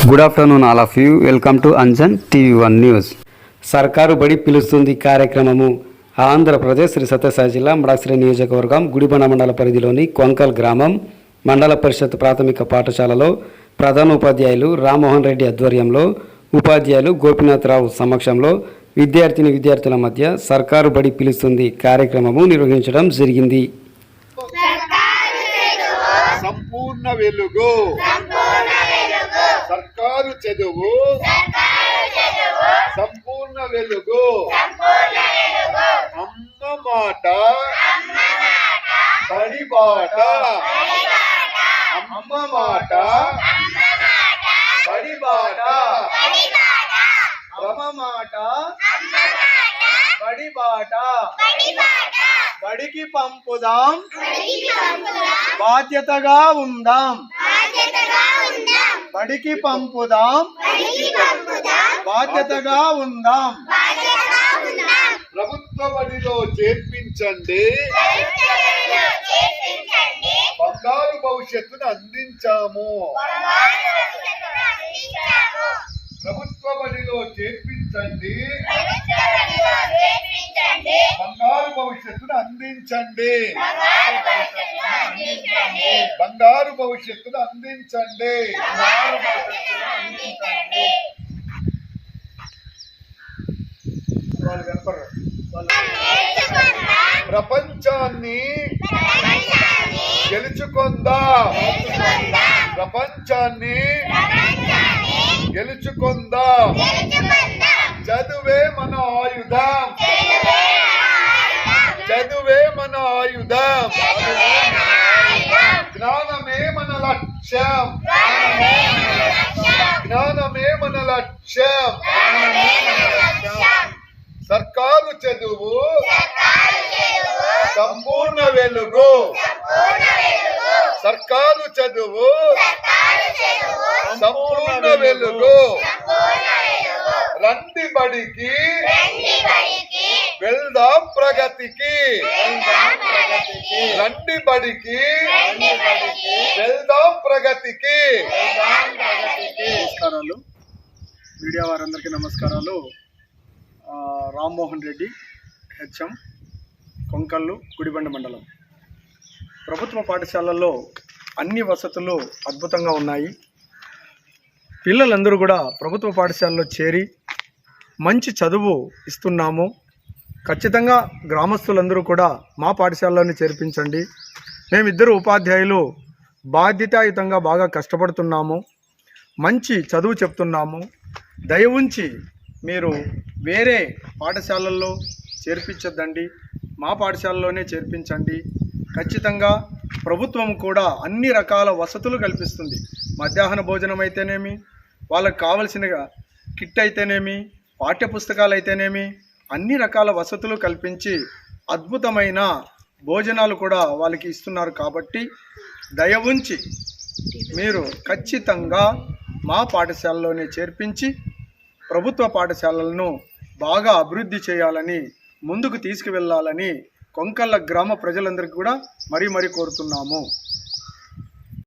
Good afternoon all of you. Welcome to Anjan TV one news. సర్కారు బడి పిలుస్తుంది కార్యక్రమము ఆంధ్రప్రదేశ్ శ్రీ సత్యసాయి జిల్లా మడాక్సిరి నియోజకవర్గం గుడిబండ మండల పరిధిలోని కొంకల్ గ్రామం మండల పరిషత్ ప్రాథమిక పాఠశాలలో ప్రధాన ఉపాధ్యాయులు రామ్మోహన్ రెడ్డి ఆధ్వర్యంలో ఉపాధ్యాయులు గోపీనాథరావు సమక్షంలో విద్యార్థుల మధ్య సర్కారు బడి పిలుస్తుంది కార్యక్రమము నిర్వహించడం జరిగింది. సంపూర్ణ వెలుగు సర్కారు చదువు సంపూర్ణ వెలుగు అమ్మ మాట బడి బాట అమ్మ మాట బడి బాట రమ మాట బడి బాట బడికి పంపుదాం బాధ్యతగా ఉందాం బడికి పంపుదాం బాధ్యతగా ఉందాం ప్రభుత్వ బడిలో చేర్పించండి బంగారు భవిష్యత్తును అందించాము ప్రభుత్వ బడిలో చేర్పించండి బంగారు భవిష్యత్తును అందించండి బంగారు భవిష్యత్తును అందించండి ప్రపంచాన్ని గెలుచుకుందాం ప్రపంచాన్ని గెలుచుకుందాం చదువే మన ఆయుధం చదువే మన ఆయుధం జ్ఞానమే మన లక్ష్యం జ్ఞానమే మన లక్ష్యం సర్కారు చదువు సంపూర్ణ వెలుగు సర్కారు చదువు సంపూర్ణ వెలుగు రండి బడికి వెళ్దాం ప్రగతికి రండి బడికి వెళ్దాం ప్రగతికి. నమస్కారాలు, మీడియా వారందరికీ నమస్కారాలు. రామ్మోహన్ రెడ్డి, హెచ్ఎం, కొంకల్లు, గుడిబండ మండలం. ప్రభుత్వ పాఠశాలల్లో అన్ని వసతులు అద్భుతంగా ఉన్నాయి. పిల్లలందరూ కూడా ప్రభుత్వ పాఠశాలలో చేరి మంచి చదువు ఇస్తున్నాము. ఖచ్చితంగా గ్రామస్తులందరూ కూడా మా పాఠశాలలోనే చేర్పించండి. మేమిద్దరు ఉపాధ్యాయులు బాధ్యతాయుతంగా బాగా కష్టపడుతున్నాము, మంచి చదువు చెప్తున్నాము. దయ ఉంచి మీరు వేరే పాఠశాలల్లో చేర్పించొద్దండి, మా పాఠశాలలోనే చేర్పించండి. ఖచ్చితంగా ప్రభుత్వం కూడా అన్ని రకాల వసతులు కల్పిస్తుంది. మధ్యాహ్న భోజనం అయితేనేమి, వాళ్ళకి కావలసిన కిట్ అయితేనేమి, పాఠ్యపుస్తకాలు అయితేనేమి, అన్ని రకాల వసతులు కల్పించి అద్భుతమైన భోజనాలు కూడా వాళ్ళకి ఇస్తున్నారు. కాబట్టి దయ ఉంచి మీరు ఖచ్చితంగా మా పాఠశాలలోనే చేర్పించి ప్రభుత్వ పాఠశాలలను బాగా అభివృద్ధి చేయాలని, ముందుకు తీసుకువెళ్ళాలని కొంకళ్ళ గ్రామ ప్రజలందరికీ కూడా మరీ కోరుతున్నాము.